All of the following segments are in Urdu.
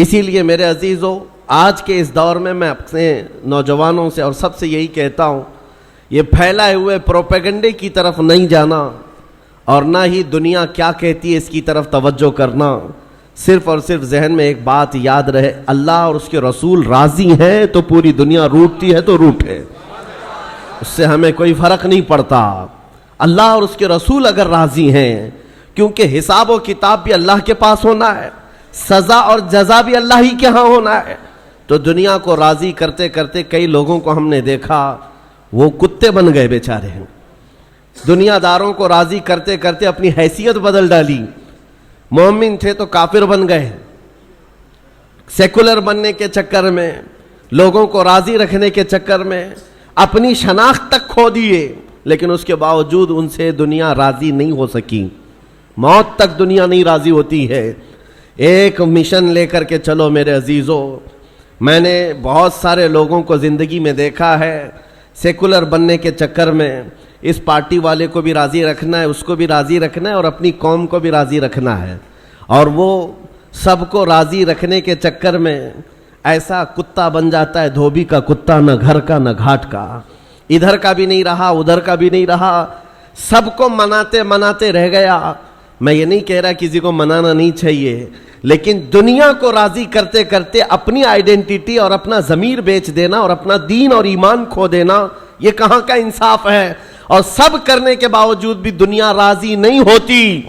اسی لیے میرے عزیزو، آج کے اس دور میں اپنے نوجوانوں سے اور سب سے یہی کہتا ہوں، یہ پھیلائے ہوئے پروپیگنڈے کی طرف نہیں جانا اور نہ ہی دنیا کیا کہتی ہے اس کی طرف توجہ کرنا. صرف اور صرف ذہن میں ایک بات یاد رہے، اللہ اور اس کے رسول راضی ہیں تو پوری دنیا روٹتی ہے تو روٹے، اس سے ہمیں کوئی فرق نہیں پڑتا. اللہ اور اس کے رسول اگر راضی ہیں، کیونکہ حساب و کتاب بھی اللہ کے پاس ہونا ہے، سزا اور جزا بھی اللہ ہی کے ہاں ہونا ہے، تو دنیا کو راضی کرتے کرتے کئی لوگوں کو ہم نے دیکھا وہ کتے بن گئے بیچارے ہیں. دنیا داروں کو راضی کرتے کرتے اپنی حیثیت بدل ڈالی. مومن تھے تو کافر بن گئے، سیکولر بننے کے چکر میں، لوگوں کو راضی رکھنے کے چکر میں اپنی شناخت تک کھو دیے، لیکن اس کے باوجود ان سے دنیا راضی نہیں ہو سکی. موت تک دنیا نہیں راضی ہوتی ہے. ایک مشن لے کر کے چلو میرے عزیزو. میں نے بہت سارے لوگوں کو زندگی میں دیکھا ہے، سیکولر بننے کے چکر میں اس پارٹی والے کو بھی راضی رکھنا ہے، اس کو بھی راضی رکھنا ہے اور اپنی قوم کو بھی راضی رکھنا ہے، اور وہ سب کو راضی رکھنے کے چکر میں ایسا کتا بن جاتا ہے، دھوبی کا کتا، نہ گھر کا نہ گھاٹ کا، ادھر کا بھی نہیں رہا ادھر کا بھی نہیں رہا، سب کو مناتے مناتے رہ گیا. میں یہ نہیں کہہ رہا کسی کو منانا نہیں چاہیے، لیکن دنیا کو راضی کرتے کرتے اپنی آئیڈینٹی اور اپنا ضمیر بیچ دینا اور اپنا دین اور ایمان کھو دینا، یہ کہاں کا انصاف ہے؟ اور سب کرنے کے باوجود بھی دنیا راضی نہیں ہوتی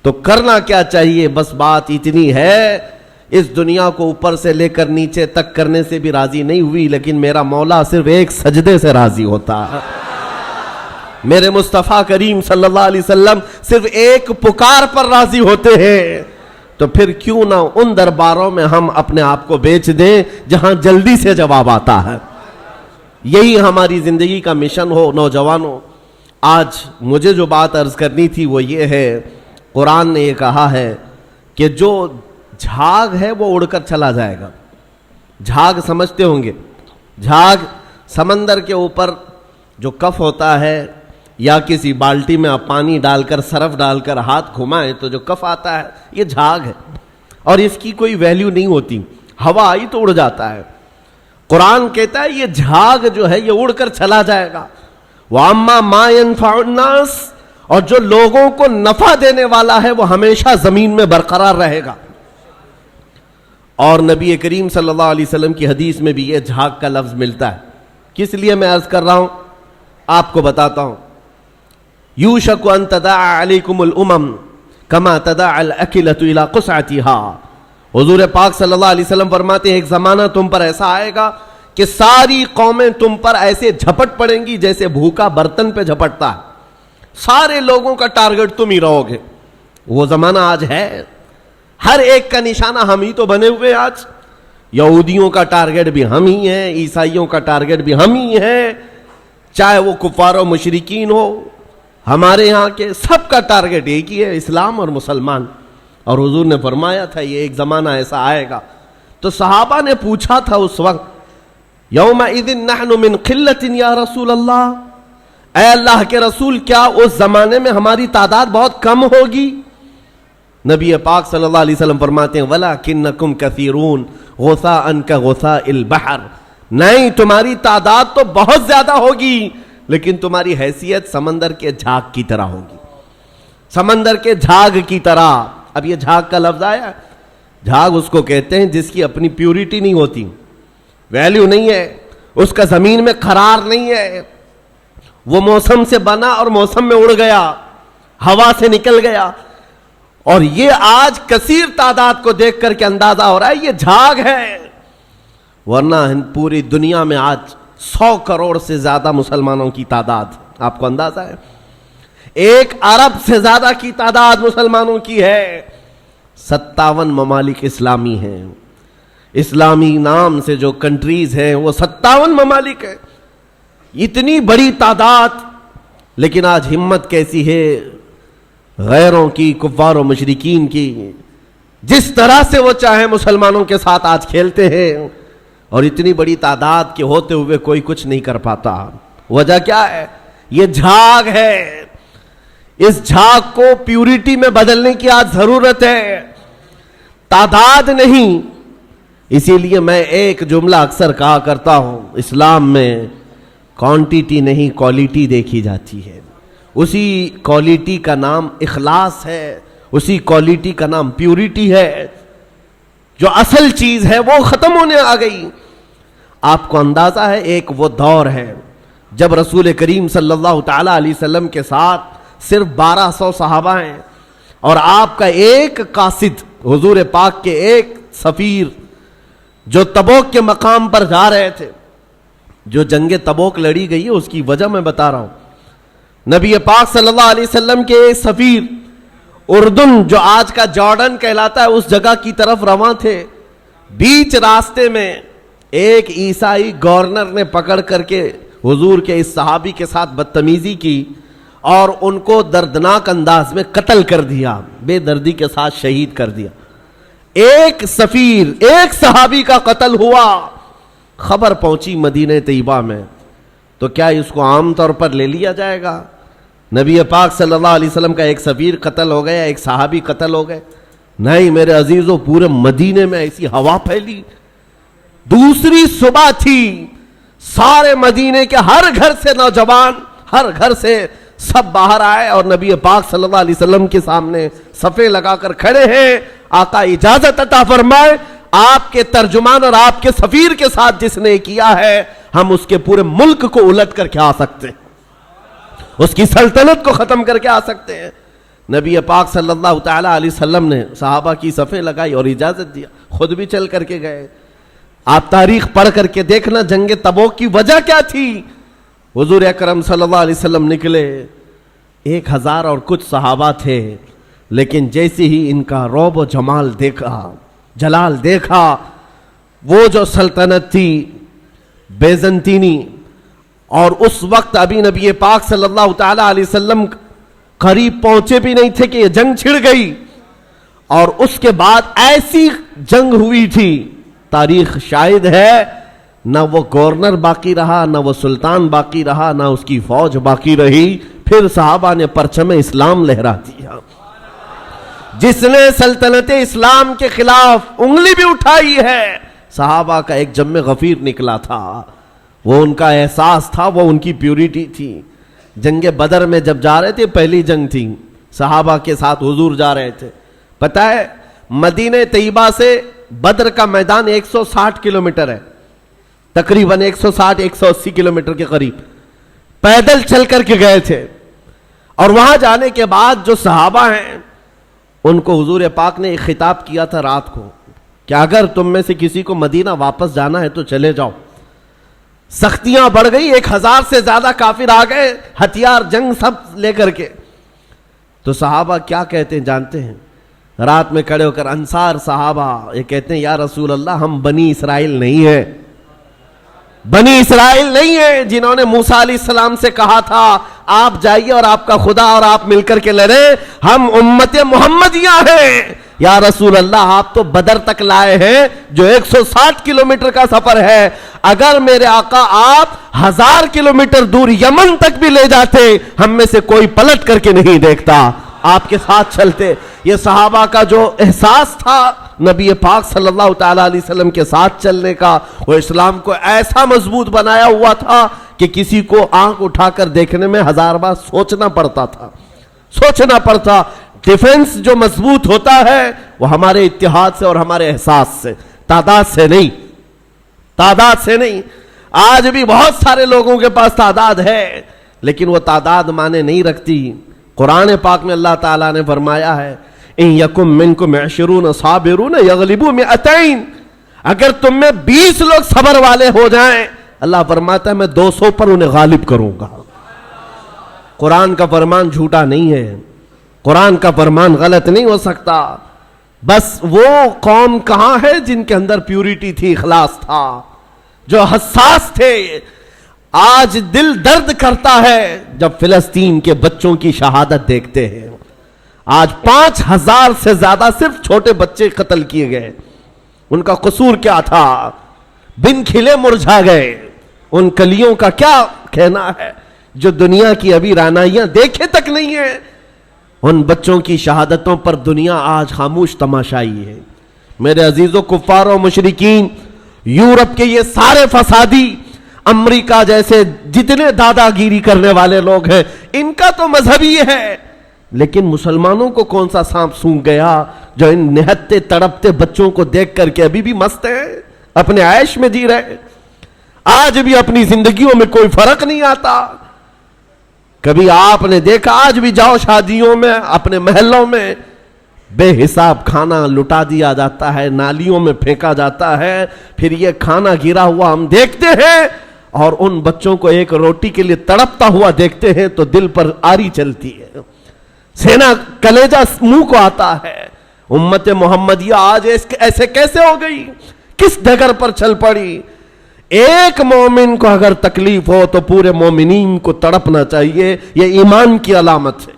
تو کرنا کیا چاہیے؟ بس بات اتنی ہے، اس دنیا کو اوپر سے لے کر نیچے تک کرنے سے بھی راضی نہیں ہوئی، لیکن میرا مولا صرف ایک سجدے سے راضی ہوتا ہے. میرے مصطفیٰ کریم صلی اللہ علیہ وسلم صرف ایک پکار پر راضی ہوتے ہیں. تو پھر کیوں نہ ان درباروں میں ہم اپنے آپ کو بیچ دیں جہاں جلدی سے جواب آتا ہے. یہی ہماری زندگی کا مشن ہو. نوجوانوں، آج مجھے جو بات عرض کرنی تھی وہ یہ ہے، قرآن نے یہ کہا ہے کہ جو جھاگ ہے وہ اڑ کر چلا جائے گا. جھاگ سمجھتے ہوں گے، جھاگ سمندر کے اوپر جو کف ہوتا ہے، یا کسی بالٹی میں آپ پانی ڈال کر سرف ڈال کر ہاتھ گھمائیں تو جو کف آتا ہے یہ جھاگ ہے، اور اس کی کوئی ویلیو نہیں ہوتی، ہوا آئی تو اڑ جاتا ہے. قرآن کہتا ہے یہ جھاگ جو ہے یہ اڑ کر چلا جائے گا. وَأَمَّا مَا يَنْفَعُ النَّاسِ، اور جو لوگوں کو نفع دینے والا ہے وہ ہمیشہ زمین میں برقرار رہے گا. اور نبی کریم صلی اللہ علیہ وسلم کی حدیث میں بھی یہ جھاگ کا لفظ ملتا ہے. کس لیے میں عرض کر رہا ہوں آپ کو بتاتا ہوں. یوشک ان تداعى علیکم الامم کما تداعى الاکلۃ الی قصعتها. حضور پاک صلی اللہ علیہ وسلم فرماتے ہیں ایک زمانہ تم پر ایسا آئے گا کہ ساری قومیں تم پر ایسے جھپٹ پڑیں گی جیسے بھوکا برتن پہ جھپٹتا ہے. سارے لوگوں کا ٹارگٹ تم ہی رہو گے. وہ زمانہ آج ہے. ہر ایک کا نشانہ ہم ہی تو بنے ہوئے. آج یہودیوں کا ٹارگٹ بھی ہم ہی ہیں، عیسائیوں کا ٹارگٹ بھی ہم ہی ہیں، چاہے وہ کفار و مشرکین ہو، ہمارے ہاں کے سب کا ٹارگٹ ایک ہی ہے، اسلام اور مسلمان. اور حضور نے فرمایا تھا یہ ایک زمانہ ایسا آئے گا. تو صحابہ نے پوچھا تھا اس وقت، یومئذ نحن من قلۃ یا رسول اللہ، اے اللہ کے رسول کیا اس زمانے میں ہماری تعداد بہت کم ہوگی؟ نبی پاک صلی اللہ علیہ وسلم فرماتے ہیں وَلَكِنَّكُمْ كَثِيرُونَ غُثَاءً كَغُثَاءِ الْبَحْرِ، نہیں تمہاری تعداد تو بہت زیادہ ہوگی لیکن تمہاری حیثیت سمندر کے جھاگ کی طرح ہوگی، سمندر کے جھاگ کی طرح. اب یہ جھاگ کا لفظ آیا، جھاگ اس کو کہتے ہیں جس کی اپنی پیورٹی نہیں ہوتی، ویلیو نہیں ہے، اس کا زمین میں قرار نہیں ہے، وہ موسم سے بنا اور موسم میں اڑ گیا، ہوا سے نکل گیا. اور یہ آج کثیر تعداد کو دیکھ کر کے اندازہ ہو رہا ہے یہ جھاگ ہے. ورنہ پوری دنیا میں آج 100 کروڑ سے زیادہ مسلمانوں کی تعداد، آپ کو اندازہ ہے 1 ارب سے زیادہ کی تعداد مسلمانوں کی ہے. 57 ممالک اسلامی ہیں، اسلامی نام سے جو کنٹریز ہیں وہ 57 ممالک ہیں. اتنی بڑی تعداد، لیکن آج ہمت کیسی ہے غیروں کی، کفار و مشرکین کی. جس طرح سے وہ چاہے مسلمانوں کے ساتھ آج کھیلتے ہیں، اور اتنی بڑی تعداد کے ہوتے ہوئے کوئی کچھ نہیں کر پاتا. وجہ کیا ہے؟ یہ جھاگ ہے. اس جھاگ کو پیورٹی میں بدلنے کی آج ضرورت ہے تعداد نہیں. اسی لیے میں ایک جملہ اکثر کہا کرتا ہوں, اسلام میں کوانٹیٹی نہیں کوالٹی دیکھی جاتی ہے. اسی کوالٹی کا نام اخلاص ہے, اسی کوالٹی کا نام پیورٹی ہے. جو اصل چیز ہے وہ ختم ہونے آ گئی. آپ کو اندازہ ہے ایک وہ دور ہے جب رسول کریم صلی اللہ تعالی علیہ وسلم کے ساتھ صرف 1200 صحابہ ہیں, اور آپ کا ایک قاصد حضور پاک کے ایک سفیر جو تبوک کے مقام پر جا رہے تھے. جو جنگ تبوک لڑی گئی ہے اس کی وجہ میں بتا رہا ہوں. نبی پاک صلی اللہ علیہ وسلم کے سفیر اردن جو آج کا جارڈن کہلاتا ہے اس جگہ کی طرف رواں تھے. بیچ راستے میں ایک عیسائی گورنر نے پکڑ کر کے حضور کے اس صحابی کے ساتھ بدتمیزی کی اور ان کو دردناک انداز میں قتل کر دیا, بے دردی کے ساتھ شہید کر دیا. ایک سفیر, ایک صحابی کا قتل ہوا. خبر پہنچی مدینہ طیبہ میں, تو کیا اس کو عام طور پر لے لیا جائے گا؟ نبی پاک صلی اللہ علیہ وسلم کا ایک سفیر قتل ہو گیا, ایک صحابی قتل ہو گئے. نہیں میرے عزیزوں, پورے مدینے میں ایسی ہوا پھیلی. دوسری صبح تھی, سارے مدینے کے ہر گھر سے نوجوان, ہر گھر سے سب باہر آئے اور نبی پاک صلی اللہ علیہ وسلم کے سامنے صفے لگا کر کھڑے ہیں. آقا اجازت عطا فرمائے, آپ کے ترجمان اور آپ کے سفیر کے ساتھ جس نے کیا ہے ہم اس کے پورے ملک کو الٹ کر کے آ سکتے ہیں, اس کی سلطنت کو ختم کر کے آ سکتے ہیں. نبی پاک صلی اللہ تعالی علیہ وسلم نے صحابہ کی صفیں لگائی اور اجازت دیا, خود بھی چل کر کے گئے. آپ تاریخ پڑھ کر کے دیکھنا جنگ تبوک کی وجہ کیا تھی. حضور اکرم صلی اللہ علیہ وسلم نکلے, 1000 اور کچھ صحابہ تھے, لیکن جیسے ہی ان کا رعب و جمال دیکھا, جلال دیکھا, وہ جو سلطنت تھی بیزنطینی, اور اس وقت ابھی نبی پاک صلی اللہ تعالی علیہ وسلم قریب پہنچے بھی نہیں تھے کہ یہ جنگ چھڑ گئی, اور اس کے بعد ایسی جنگ ہوئی تھی, تاریخ شاہد ہے, نہ وہ گورنر باقی رہا, نہ وہ سلطان باقی رہا, نہ اس کی فوج باقی رہی. پھر صحابہ نے پرچم اسلام لہرا دیا. جس نے سلطنت اسلام کے خلاف انگلی بھی اٹھائی ہے, صحابہ کا ایک جم غفیر نکلا تھا. وہ ان کا احساس تھا, وہ ان کی پیورٹی تھی. جنگ بدر میں جب جا رہے تھے, پہلی جنگ تھی, صحابہ کے ساتھ حضور جا رہے تھے. پتہ ہے مدینہ طیبہ سے بدر کا میدان 160 کلومیٹر ہے, تقریباً 160-180 کلومیٹر کے قریب. پیدل چل کر کے گئے تھے, اور وہاں جانے کے بعد جو صحابہ ہیں ان کو حضور پاک نے ایک خطاب کیا تھا رات کو کہ اگر تم میں سے کسی کو مدینہ واپس جانا ہے تو چلے جاؤ. سختیاں بڑھ گئی, 1000 سے زیادہ کافر آ گئے, ہتھیار جنگ سب لے کر کے. تو صحابہ کیا کہتے ہیں جانتے ہیں؟ رات میں کھڑے ہو کر انصار صحابہ یہ کہتے ہیں, یا رسول اللہ ہم بنی اسرائیل نہیں ہیں, بنی اسرائیل نہیں ہیں جنہوں نے موسیٰ علیہ السلام سے کہا تھا آپ جائیے اور آپ کا خدا اور آپ مل کر کے لڑیں, ہم امت محمدیہ ہیں. یا رسول اللہ آپ تو بدر تک لائے ہیں جو 160 کلومیٹر کا سفر ہے, اگر میرے آقا آپ 1000 کلومیٹر دور یمن تک بھی لے جاتے ہم میں سے کوئی پلٹ کر کے نہیں دیکھتا, آپ کے ساتھ چلتے. یہ صحابہ کا جو احساس تھا نبی پاک صلی اللہ تعالی علیہ وسلم کے ساتھ چلنے کا, وہ اسلام کو ایسا مضبوط بنایا ہوا تھا کہ کسی کو آنکھ اٹھا کر دیکھنے میں 1000 بار سوچنا پڑتا تھا, سوچنا پڑتا. ڈیفنس جو مضبوط ہوتا ہے وہ ہمارے اتحاد سے اور ہمارے احساس سے, تعداد سے نہیں, تعداد سے نہیں. آج بھی بہت سارے لوگوں کے پاس تعداد ہے لیکن وہ تعداد معنی نہیں رکھتی. قرآن پاک میں اللہ تعالیٰ نے فرمایا ہے ان یکم منکم 20 صابرون یغلبوا 200, اگر تم میں 20 لوگ صبر والے ہو جائیں اللہ فرماتا ہے میں 200 پر انہیں غالب کروں گا. قرآن کا فرمان جھوٹا نہیں ہے, قرآن کا فرمان غلط نہیں ہو سکتا. بس وہ قوم کہاں ہے جن کے اندر پیورٹی تھی, اخلاص تھا, جو حساس تھے. آج دل درد کرتا ہے جب فلسطین کے بچوں کی شہادت دیکھتے ہیں. آج 5000 سے زیادہ صرف چھوٹے بچے قتل کیے گئے. ان کا قصور کیا تھا؟ بن کھلے مرجھا گئے. ان کلیوں کا کیا کہنا ہے جو دنیا کی ابھی رعنائیاں دیکھے تک نہیں ہیں؟ ان بچوں کی شہادتوں پر دنیا آج خاموش تماشائی ہے. میرے عزیزوں کفار و مشرکین، یورپ کے یہ سارے فسادی، امریکہ جیسے جتنے دادا گیری کرنے والے لوگ ہیں، ان کا تو مذہب ہی ہے، لیکن مسلمانوں کو کون سا سانپ سونگھ گیا جو ان نہتے تڑپتے بچوں کو دیکھ کر کے ابھی بھی مست ہیں، اپنے عیش میں جی رہے، آج بھی اپنی زندگیوں میں کوئی فرق نہیں آتا۔ کبھی آپ نے دیکھا، آج بھی جاؤ شادیوں میں، اپنے محلوں میں بے حساب کھانا لٹا دیا جاتا ہے، نالیوں میں پھینکا جاتا ہے، پھر یہ کھانا گرا ہوا ہم دیکھتے ہیں اور ان بچوں کو ایک روٹی کے لیے تڑپتا ہوا دیکھتے ہیں تو دل پر آری چلتی ہے، سینہ کلیجہ منہ کو آتا ہے۔ امت محمدیہ آج ایسے کیسے ہو گئی؟ کس ڈگر پر چل پڑی؟ ایک مومن کو اگر تکلیف ہو تو پورے مومنین کو تڑپنا چاہیے، یہ ایمان کی علامت ہے،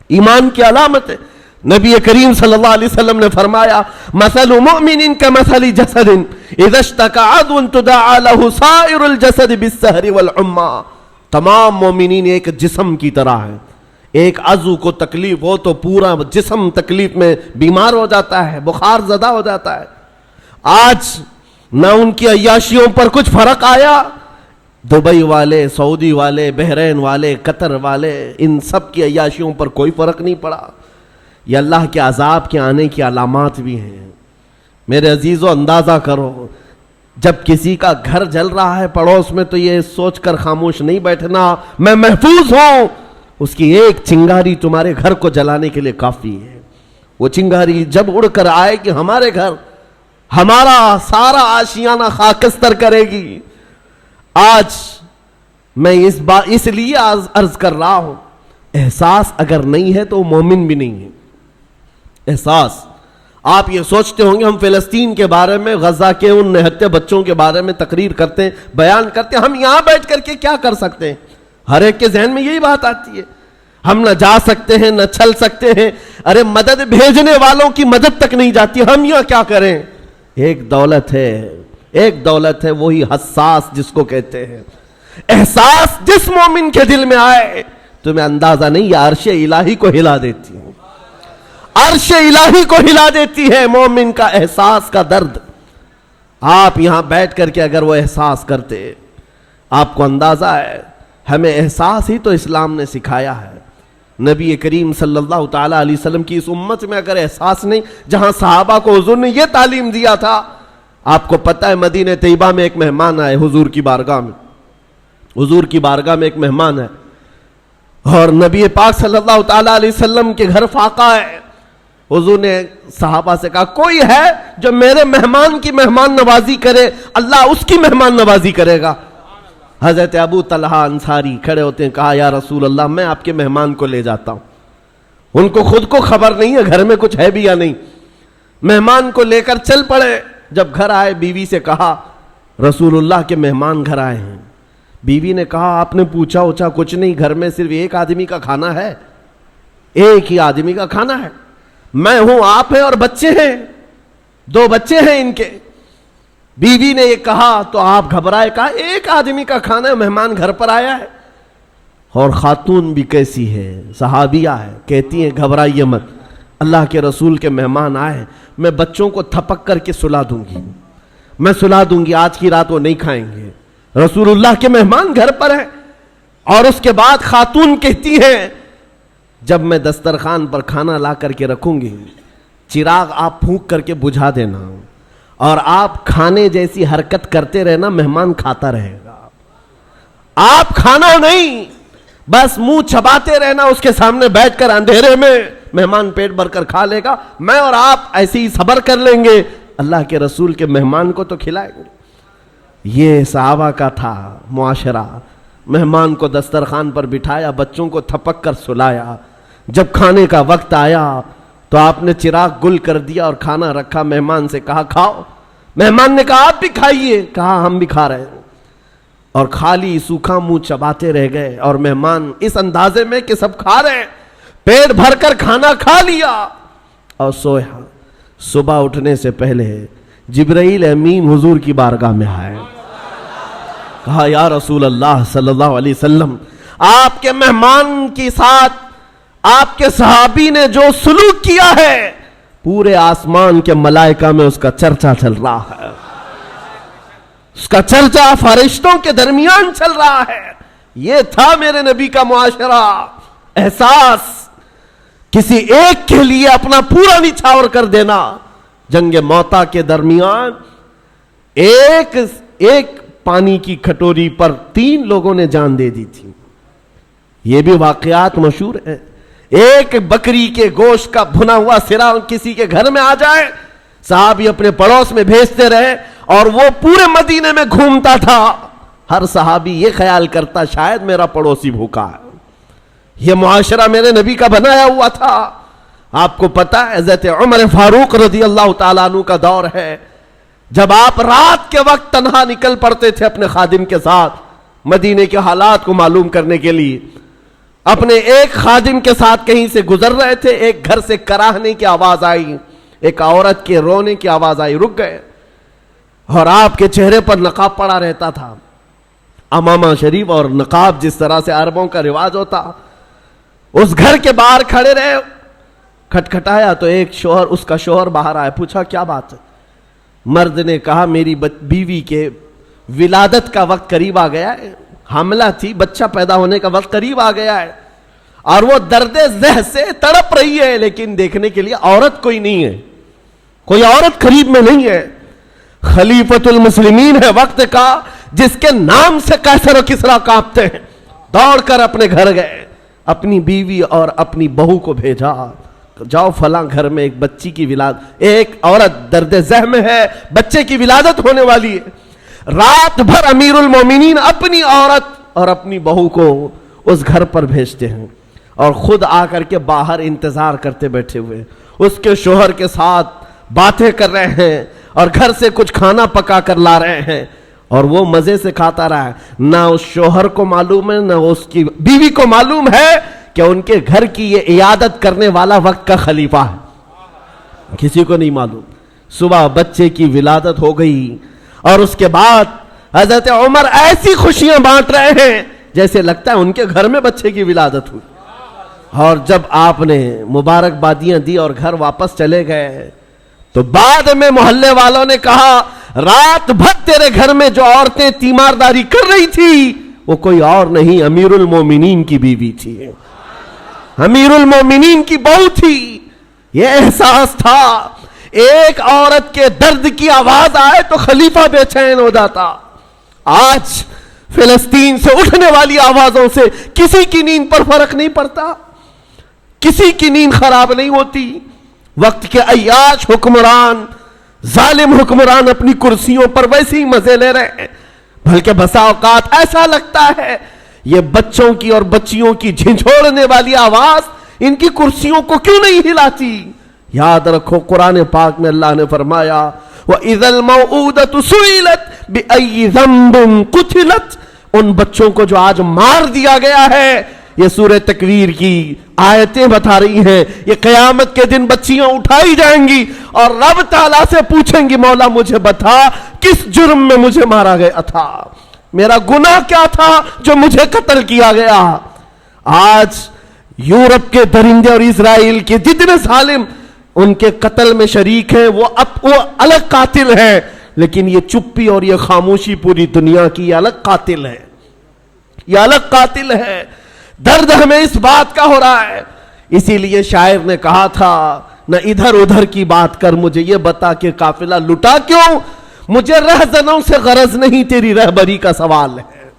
ایمان کی علامت ہے۔ نبی کریم صلی اللہ علیہ وسلم نے فرمایا مثل مؤمن کمثل جسد اذا اشتكى عضو تداعى له سائر الجسد بالسهر والحمى، تمام مومنین ایک جسم کی طرح ہیں، ایک عضو کو تکلیف ہو تو پورا جسم تکلیف میں بیمار ہو جاتا ہے، بخار زدہ ہو جاتا ہے۔ آج نہ ان کی عیاشیوں پر کچھ فرق آیا، دبئی والے، سعودی والے، بحرین والے، قطر والے، ان سب کی عیاشیوں پر کوئی فرق نہیں پڑا۔ یہ اللہ کے عذاب کے آنے کی علامات بھی ہیں۔ میرے عزیزو اندازہ کرو، جب کسی کا گھر جل رہا ہے پڑوس میں تو یہ سوچ کر خاموش نہیں بیٹھنا میں محفوظ ہوں، اس کی ایک چنگاری تمہارے گھر کو جلانے کے لیے کافی ہے۔ وہ چنگاری جب اڑ کر آئے کہ ہمارے گھر، ہمارا سارا آشیانہ خاکستر کرے گی۔ آج میں اس لیے عرض کر رہا ہوں، احساس اگر نہیں ہے تو مومن بھی نہیں ہے۔ احساس، آپ یہ سوچتے ہوں گے ہم فلسطین کے بارے میں، غزہ کے ان نہتے بچوں کے بارے میں تقریر کرتے ہیں، بیان کرتے ہیں، ہم یہاں بیٹھ کر کے کیا کر سکتے ہیں؟ ہر ایک کے ذہن میں یہی بات آتی ہے، ہم نہ جا سکتے ہیں نہ چل سکتے ہیں، ارے مدد بھیجنے والوں کی مدد تک نہیں جاتی، ہم یہاں کیا کریں؟ ایک دولت ہے وہی حساس جس کو کہتے ہیں۔ احساس جس مومن کے دل میں آئے تمہیں اندازہ نہیں، یہ عرش الہی کو ہلا دیتی ہے، عرش الہی کو ہلا دیتی ہے مومن کا احساس کا درد۔ آپ یہاں بیٹھ کر کے اگر وہ احساس کرتے، آپ کو اندازہ ہے ہمیں احساس ہی تو اسلام نے سکھایا ہے۔ نبی کریم صلی اللہ تعالیٰ علیہ وسلم کی اس امت میں اگر احساس نہیں، جہاں صحابہ کو حضور نے یہ تعلیم دیا تھا۔ آپ کو پتہ ہے مدینہ طیبہ میں ایک مہمان آئے حضور کی بارگاہ میں ایک مہمان ہے، اور نبی پاک صلی اللہ تعالیٰ علیہ وسلم کے گھر فاقہ ہے۔ حضور نے صحابہ سے کہا کوئی ہے جو میرے مہمان کی مہمان نوازی کرے، اللہ اس کی مہمان نوازی کرے گا۔ حضرت ابو طلحہ انصاری کھڑے ہوتے ہیں، کہا یا رسول اللہ میں آپ کے مہمان کو لے جاتا ہوں۔ ان کو خود کو خبر نہیں ہے گھر میں کچھ ہے بھی یا نہیں، مہمان کو لے کر چل پڑے۔ جب گھر آئے بیوی سے کہا رسول اللہ کے مہمان گھر آئے ہیں۔ بیوی نے کہا آپ نے پوچھا اوچھا کچھ نہیں، گھر میں صرف ایک آدمی کا کھانا ہے، ایک ہی آدمی کا کھانا ہے، میں ہوں، آپ ہیں اور بچے ہیں، 2 بچے ہیں ان کے۔ بیوی نے یہ کہا تو آپ گھبرائے، کہا ایک آدمی کا کھانا ہے، مہمان گھر پر آیا ہے۔ اور خاتون بھی کیسی ہے، صحابیہ ہے، کہتی ہیں گھبرائیے مت، اللہ کے رسول کے مہمان آئے، میں بچوں کو تھپک کر کے سلا دوں گی، آج کی رات وہ نہیں کھائیں گے، رسول اللہ کے مہمان گھر پر ہیں۔ اور اس کے بعد خاتون کہتی ہیں جب میں دسترخوان پر کھانا لا کر کے رکھوں گی، چراغ آپ پھونک کر کے بجھا دینا، اور آپ کھانے جیسی حرکت کرتے رہنا، مہمان کھاتا رہے گا، آپ کھانا نہیں بس منہ چباتے رہنا، اس کے سامنے بیٹھ کر اندھیرے میں مہمان پیٹ بھر کر کھا لے گا، میں اور آپ ایسے ہی صبر کر لیں گے، اللہ کے رسول کے مہمان کو تو کھلائیں گے۔ یہ صحابہ کا تھا معاشرہ، مہمان کو دسترخوان پر بٹھایا، بچوں کو تھپک کر سلایا، جب کھانے کا وقت آیا تو آپ نے چراغ گل کر دیا اور کھانا رکھا، مہمان سے کہا کھاؤ، مہمان نے کہا آپ بھی کھائیے، کہا ہم بھی کھا رہے ہیں، اور خالی سوکھا منہ چباتے رہ گئے، اور مہمان اس اندازے میں کہ سب کھا رہے ہیں، پیٹ بھر کر کھانا کھا لیا اور سویا۔ صبح اٹھنے سے پہلے جبرائیل امین حضور کی بارگاہ میں آئے، کہا یا رسول اللہ صلی اللہ علیہ وسلم، آپ کے مہمان کے ساتھ آپ کے صحابی نے جو سلوک کیا ہے پورے آسمان کے ملائکہ میں اس کا چرچا چل رہا ہے، اس کا چرچا فرشتوں کے درمیان چل رہا ہے۔ یہ تھا میرے نبی کا معاشرہ، احساس، کسی ایک کے لیے اپنا پورا نچھاور کر دینا۔ جنگ موتا کے درمیان ایک پانی کی کھٹوری پر 3 لوگوں نے جان دے دی تھی، یہ بھی واقعات مشہور ہیں۔ ایک بکری کے گوشت کا بھنا ہوا سرا کسی کے گھر میں آ جائے، صحابی اپنے پڑوس میں بھیجتے رہے اور وہ پورے مدینے میں گھومتا تھا، ہر صحابی یہ خیال کرتا شاید میرا پڑوسی بھوکا ہے۔ یہ معاشرہ میرے نبی کا بنایا ہوا تھا۔ آپ کو پتا ہے حضرت عمر فاروق رضی اللہ تعالیٰ عنہ کا دور ہے، جب آپ رات کے وقت تنہا نکل پڑتے تھے اپنے خادم کے ساتھ مدینے کے حالات کو معلوم کرنے کے لیے۔ اپنے ایک خادم کے ساتھ کہیں سے گزر رہے تھے، ایک گھر سے کراہنے کی آواز آئی، ایک عورت کے رونے کی آواز آئی، رک گئے، اور آپ کے چہرے پر نقاب پڑا رہتا تھا، امامہ شریف اور نقاب جس طرح سے عربوں کا رواج ہوتا۔ اس گھر کے باہر کھڑے رہے، کھٹکھٹایا تو ایک شوہر، اس کا شوہر باہر آیا، پوچھا کیا بات ہے؟ مرد نے کہا میری بیوی کے ولادت کا وقت قریب آ گیا ہے، حاملہ تھی، بچہ پیدا ہونے کا وقت قریب آ گیا ہے، اور وہ درد زہ سے تڑپ رہی ہے، لیکن دیکھنے کے لیے عورت کوئی نہیں ہے، کوئی عورت قریب میں نہیں ہے۔ خلیفۃ المسلمین ہے وقت کا، جس کے نام سے قیصر و کسریٰ کانپتے ہیں، دوڑ کر اپنے گھر گئے، اپنی بیوی اور اپنی بہو کو بھیجا، جاؤ فلاں گھر میں ایک بچی کی ولادت، ایک عورت درد زہ میں ہے، بچے کی ولادت ہونے والی ہے۔ رات بھر امیر المومنین اپنی عورت اور اپنی بہو کو اس گھر پر بھیجتے ہیں، اور خود آ کر کے باہر انتظار کرتے بیٹھے ہوئے، اس کے شوہر کے ساتھ باتیں کر رہے ہیں اور گھر سے کچھ کھانا پکا کر لا رہے ہیں، اور وہ مزے سے کھاتا رہا ہے۔ نہ اس شوہر کو معلوم ہے، نہ اس کی بیوی کو معلوم ہے کہ ان کے گھر کی یہ عیادت کرنے والا وقت کا خلیفہ ہے، کسی کو نہیں معلوم۔ صبح بچے کی ولادت ہو گئی، اور اس کے بعد حضرت عمر ایسی خوشیاں بانٹ رہے ہیں جیسے لگتا ہے ان کے گھر میں بچے کی ولادت ہوئی۔ اور جب آپ نے مبارکبادیاں دی اور گھر واپس چلے گئے تو بعد میں محلے والوں نے کہا رات بھر تیرے گھر میں جو عورتیں تیمارداری کر رہی تھی وہ کوئی اور نہیں، امیر المومنین کی بیوی تھی، امیر المومنین کی بہو تھی۔ یہ احساس تھا، ایک عورت کے درد کی آواز آئے تو خلیفہ بے چین ہو جاتا۔ آج فلسطین سے اٹھنے والی آوازوں سے کسی کی نیند پر فرق نہیں پڑتا، کسی کی نیند خراب نہیں ہوتی۔ وقت کے عیاش حکمران، ظالم حکمران اپنی کرسیوں پر ویسے ہی مزے لے رہے ہیں، بلکہ بسا اوقات ایسا لگتا ہے یہ بچوں کی اور بچیوں کی جھنجھوڑنے والی آواز ان کی کرسیوں کو کیوں نہیں ہلاتی۔ یاد رکھو قرآن پاک میں اللہ نے فرمایا وَإِذَا الْمَوْءُودَةُ سُئِلَتْ بِأَيِّ ذَنبٍ قُتِلَتْ، ان بچوں کو جو آج مار دیا گیا ہے، یہ سورہ تکویر کی آیتیں بتا رہی ہیں، یہ قیامت کے دن بچیاں اٹھائی جائیں گی اور رب تعالیٰ سے پوچھیں گی مولا مجھے بتا کس جرم میں مجھے مارا گیا تھا، میرا گناہ کیا تھا جو مجھے قتل کیا گیا۔ آج یورپ کے درندے اور اسرائیل کے جتنے ظالم ان کے قتل میں شریک ہیں وہ الگ قاتل ہیں، لیکن یہ چپی اور یہ خاموشی پوری دنیا کی یہ الگ قاتل ہے، یہ الگ قاتل ہے۔ درد ہمیں اس بات کا ہو رہا ہے، اسی لیے شاعر نے کہا تھا نہ ادھر ادھر کی بات کر، مجھے یہ بتا کہ قافلہ لٹا کیوں، مجھے رہزنوں سے غرض نہیں، تیری رہبری کا سوال ہے۔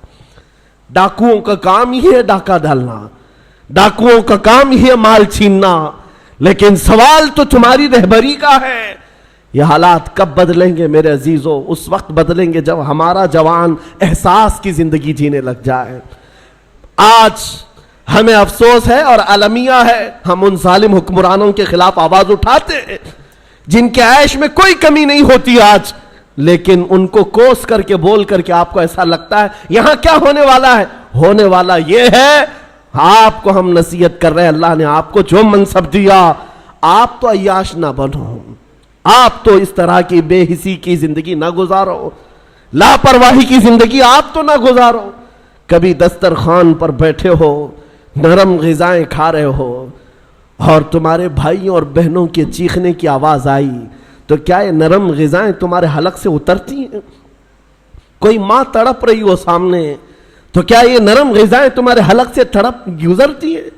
ڈاکوؤں کا کام ہی ہے ڈاکہ ڈالنا، ڈاکوؤں کا کام ہی ہے مال چھیننا، لیکن سوال تو تمہاری رہبری کا ہے۔ یہ حالات کب بدلیں گے میرے عزیزو؟ اس وقت بدلیں گے جب ہمارا جوان احساس کی زندگی جینے لگ جائے۔ آج ہمیں افسوس ہے اور المیہ ہے، ہم ان ظالم حکمرانوں کے خلاف آواز اٹھاتے ہیں جن کے عیش میں کوئی کمی نہیں ہوتی آج، لیکن ان کو کوس کر کے بول کر کے آپ کو ایسا لگتا ہے یہاں کیا ہونے والا ہے؟ ہونے والا یہ ہے، آپ کو ہم نصیحت کر رہے ہیں، اللہ نے آپ کو جو منصب دیا آپ تو عیاش نہ بنو، آپ تو اس طرح کی بے حسی کی زندگی نہ گزارو، لاپرواہی کی زندگی آپ تو نہ گزارو۔ کبھی دسترخوان پر بیٹھے ہو، نرم غذائیں کھا رہے ہو، اور تمہارے بھائیوں اور بہنوں کے چیخنے کی آواز آئی تو کیا یہ نرم غذائیں تمہارے حلق سے اترتی ہیں؟ کوئی ماں تڑپ رہی ہو سامنے تو کیا یہ نرم غذائیں تمہارے حلق سے تڑپ گزرتی ہیں؟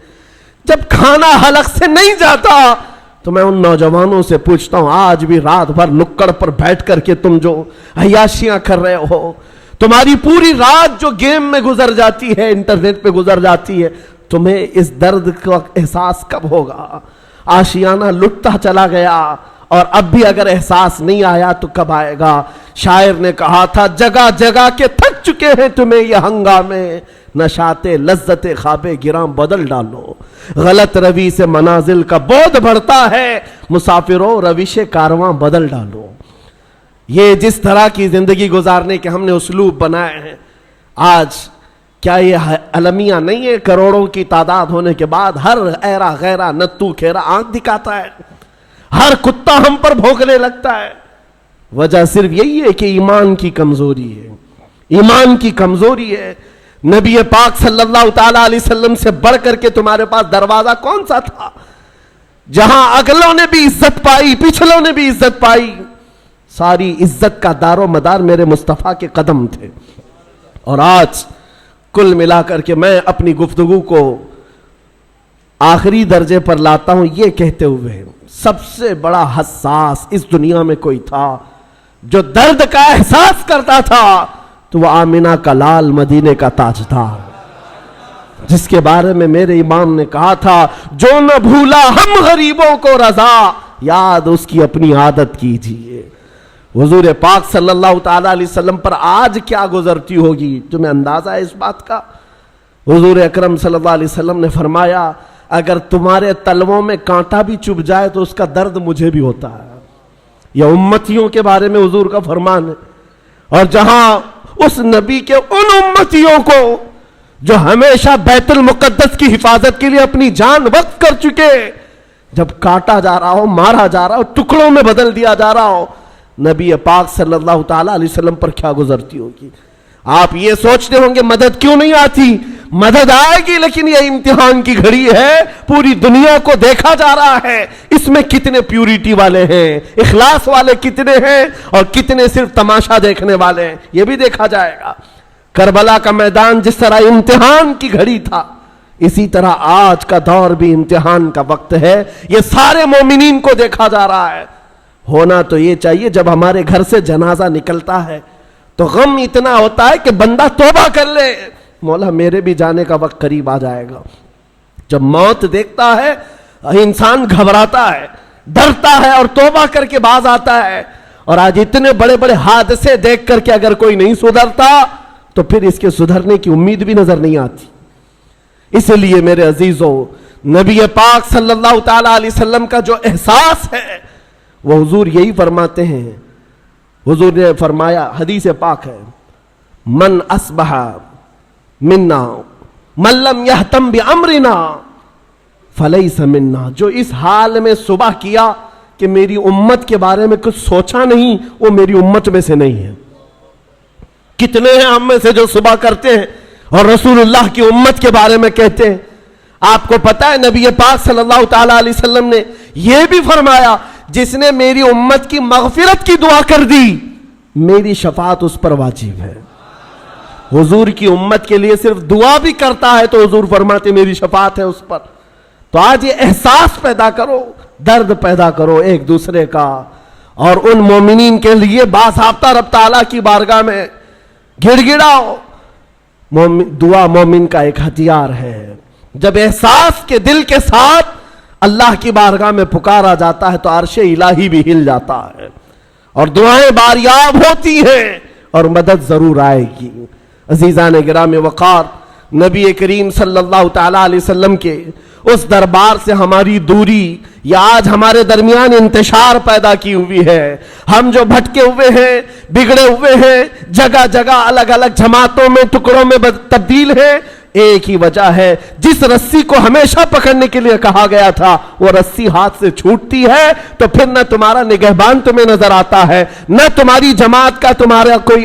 جب کھانا حلق سے نہیں جاتا تو میں ان نوجوانوں سے پوچھتا ہوں، آج بھی رات بھر نکڑ پر بیٹھ کر کے تم جو عیاشیاں کر رہے ہو، تمہاری پوری رات جو گیم میں گزر جاتی ہے، انٹرنیٹ پہ گزر جاتی ہے، تمہیں اس درد کا احساس کب ہوگا؟ آشیانہ لٹتا چلا گیا اور اب بھی اگر احساس نہیں آیا تو کب آئے گا؟ شاعر نے کہا تھا، جگہ جگہ کے تھک چکے ہیں تمہیں یہ ہنگامے، نشاط لذت خواب گراں بدل ڈالو، غلط روی سے منازل کا بودھ بڑھتا ہے، مسافروں روش کارواں بدل ڈالو۔ یہ جس طرح کی زندگی گزارنے کے ہم نے اسلوب بنائے ہیں، آج کیا یہ المیہ نہیں ہے؟ کروڑوں کی تعداد ہونے کے بعد ہر ایرا غیرہ نتو کھیرا آنکھ دکھاتا ہے، ہر کتا ہم پر بھونکنے لگتا ہے۔ وجہ صرف یہی ہے کہ ایمان کی کمزوری ہے، ایمان کی کمزوری ہے۔ نبی پاک صلی اللہ تعالی علیہ وسلم سے بڑھ کر کے تمہارے پاس دروازہ کون سا تھا جہاں اگلوں نے بھی عزت پائی، پچھلوں نے بھی عزت پائی؟ ساری عزت کا دار و مدار میرے مصطفیٰ کے قدم تھے۔ اور آج کل ملا کر کے میں اپنی گفتگو کو آخری درجے پر لاتا ہوں یہ کہتے ہوئے، سب سے بڑا حساس اس دنیا میں کوئی تھا جو درد کا احساس کرتا تھا تو وہ آمینہ کا لال مدینے کا تاجدار، جس کے بارے میں میرے امام نے کہا تھا، جو نہ بھولا ہم غریبوں کو رضا، یاد اس کی اپنی عادت کیجیے۔ حضور پاک صلی اللہ تعالی علیہ وسلم پر آج کیا گزرتی ہوگی؟ تمہیں اندازہ ہے اس بات کا؟ حضور اکرم صلی اللہ علیہ وسلم نے فرمایا، اگر تمہارے تلووں میں کانٹا بھی چبھ جائے تو اس کا درد مجھے بھی ہوتا ہے۔ یہ امتیوں کے بارے میں حضور کا فرمان ہے۔ اور جہاں اس نبی کے ان امتیوں کو جو ہمیشہ بیت المقدس کی حفاظت کے لیے اپنی جان وقف کر چکے، جب کاٹا جا رہا ہو، مارا جا رہا ہو، ٹکڑوں میں بدل دیا جا رہا ہو، نبی پاک صلی اللہ تعالی علیہ وسلم پر کیا گزرتی ہوگی؟ آپ یہ سوچتے ہوں گے مدد کیوں نہیں آتی؟ مدد آئے گی، لیکن یہ امتحان کی گھڑی ہے، پوری دنیا کو دیکھا جا رہا ہے اس میں کتنے پیوریٹی والے ہیں، اخلاص والے کتنے ہیں اور کتنے صرف تماشا دیکھنے والے ہیں، یہ بھی دیکھا جائے گا۔ کربلا کا میدان جس طرح امتحان کی گھڑی تھا، اسی طرح آج کا دور بھی امتحان کا وقت ہے۔ یہ سارے مومنین کو دیکھا جا رہا ہے۔ ہونا تو یہ چاہیے جب ہمارے گھر سے جنازہ نکلتا ہے تو غم اتنا ہوتا ہے کہ بندہ توبہ کر لے، مولا میرے بھی جانے کا وقت قریب آ جائے گا۔ جب موت دیکھتا ہے انسان گھبراتا ہے، ڈرتا ہے اور توبہ کر کے باز آتا ہے۔ اور آج اتنے بڑے بڑے حادثے دیکھ کر کے اگر کوئی نہیں سدھرتا تو پھر اس کے سدھرنے کی امید بھی نظر نہیں آتی۔ اس لیے میرے عزیزوں، نبی پاک صلی اللہ تعالی علیہ وسلم کا جو احساس ہے وہ حضور یہی فرماتے ہیں۔ حضور نے فرمایا، حدیث پاک ہے، من اصبح منا من لم یہتم بامرنا فلیس منا، جو اس حال میں صبح کیا کہ میری امت کے بارے میں کچھ سوچا نہیں، وہ میری امت میں سے نہیں ہے۔ کتنے ہیں ہم میں سے جو صبح کرتے ہیں اور رسول اللہ کی امت کے بارے میں کہتے ہیں؟ آپ کو پتا ہے نبی پاک صلی اللہ تعالی علیہ وسلم نے یہ بھی فرمایا، جس نے میری امت کی مغفرت کی دعا کر دی میری شفاعت اس پر واجب ہے۔ حضور کی امت کے لیے صرف دعا بھی کرتا ہے تو حضور فرماتے میری شفاعت ہے اس پر۔ تو آج یہ احساس پیدا کرو، درد پیدا کرو ایک دوسرے کا، اور ان مومنین کے لیے باضابطہ رب تعالیٰ کی بارگاہ میں گڑ گڑاؤ۔ دعا مومن کا ایک ہتھیار ہے۔ جب احساس کے دل کے ساتھ اللہ کی بارگاہ میں پکارا جاتا ہے تو عرش الہی بھی ہل جاتا ہے اور دعائیں باریاب ہوتی ہیں اور مدد ضرور آئے گی۔ عزیزان گرامی وقار، نبی کریم صلی اللہ تعالی علیہ وسلم کے اس دربار سے ہماری دوری یا آج ہمارے درمیان انتشار پیدا کی ہوئی ہے۔ ہم جو بھٹکے ہوئے ہیں، بگڑے ہوئے ہیں، جگہ جگہ الگ الگ جماعتوں میں، ٹکڑوں میں تبدیل ہیں، ایک ہی وجہ ہے، جس رسی کو ہمیشہ پکڑنے کے لیے کہا گیا تھا وہ رسی ہاتھ سے چھوٹتی ہے تو پھر نہ تمہارا نگہبان تمہیں نظر آتا ہے، نہ تمہاری جماعت کا تمہارا کوئی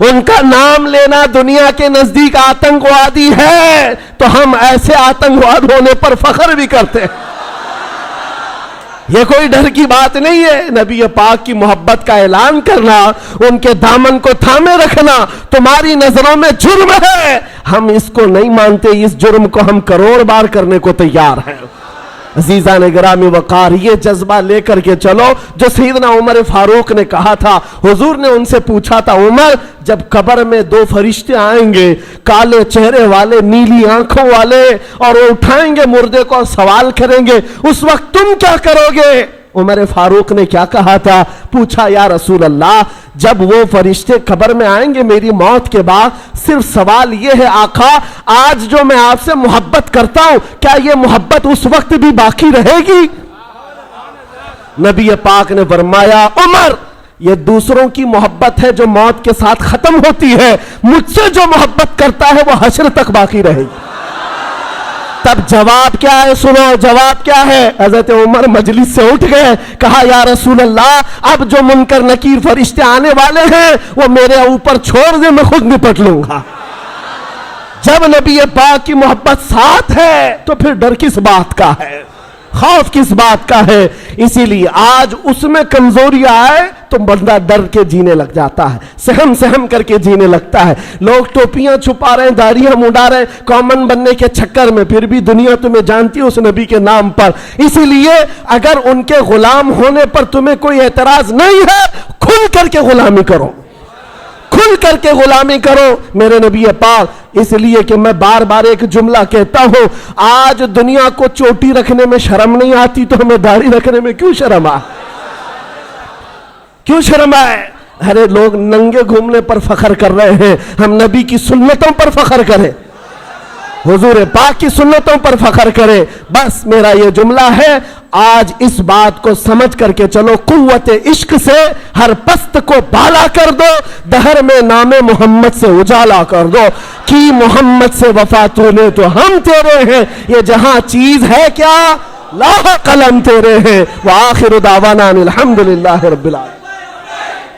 ان کا نام لینا دنیا کے نزدیک آتنکوادی ہے تو ہم ایسے آتنکواد ہونے پر فخر بھی کرتے ہیں. یہ کوئی ڈر کی بات نہیں ہے. نبی پاک کی محبت کا اعلان کرنا, ان کے دامن کو تھامے رکھنا تمہاری نظروں میں جرم ہے. ہم اس کو نہیں مانتے, اس جرم کو ہم کروڑ بار کرنے کو تیار ہیں. عزیزان گرامی وقار, یہ جذبہ لے کر کے چلو جو سیدنا عمر فاروق نے کہا تھا. حضور نے ان سے پوچھا تھا, عمر جب قبر میں دو فرشتے آئیں گے, کالے چہرے والے, نیلی آنکھوں والے, اور وہ اٹھائیں گے مردے کو اور سوال کریں گے, اس وقت تم کیا کرو گے؟ عمر فاروق نے کیا کہا تھا؟ پوچھا, یا رسول اللہ, جب وہ فرشتے قبر میں آئیں گے میری موت کے بعد, صرف سوال یہ ہے آقا, آج جو میں آپ سے محبت کرتا ہوں کیا یہ محبت اس وقت بھی باقی رہے گی؟ نبی پاک نے فرمایا, عمر یہ دوسروں کی محبت ہے جو موت کے ساتھ ختم ہوتی ہے, مجھ سے جو محبت کرتا ہے وہ حشر تک باقی رہے گی. تب جواب کیا ہے؟ سنو جواب کیا ہے. حضرت عمر مجلس سے اٹھ گئے, کہا یا رسول اللہ, اب جو منکر نکیر فرشتے آنے والے ہیں وہ میرے اوپر چھوڑ دے, میں خود نپٹ لوں گا. جب نبی پاک کی محبت ساتھ ہے تو پھر ڈر کس بات کا ہے, خوف کس بات کا ہے؟ اسی لیے آج اس میں کمزوری آئے تو بندہ ڈر کے جینے لگ جاتا ہے, سہم کر کے جینے لگتا ہے. لوگ ٹوپیاں چھپا رہے ہیں, داڑھیاں مڈا رہے ہیں کامن بننے کے چکر میں, پھر بھی دنیا تمہیں جانتی ہے اس نبی کے نام پر. اسی لیے اگر ان کے غلام ہونے پر تمہیں کوئی اعتراض نہیں ہے, کھل کر کے غلامی کرو, کھل کر کے غلامی کرو میرے نبی پاک. اس لیے کہ میں بار بار ایک جملہ کہتا ہوں, آج دنیا کو چوٹی رکھنے میں شرم نہیں آتی تو ہمیں داڑھی رکھنے میں کیوں شرم آئے؟ کیوں شرم آئے؟ ارے لوگ ننگے گھومنے پر فخر کر رہے ہیں, ہم نبی کی سنتوں پر فخر کریں, حضور پاک کی سنتوں پر فخر کریں. بس میرا یہ جملہ ہے, آج اس بات کو سمجھ کر کے چلو, قوت عشق سے ہر پست کو بالا کر دو, دہر میں نام محمد سے اجالا کر دو, کی محمد سے وفا تو نے تو ہم تیرے ہیں, یہ جہاں چیز ہے کیا لاح قلم تیرے ہیں. وآخر دعوانا الحمدللہ رب العالمین.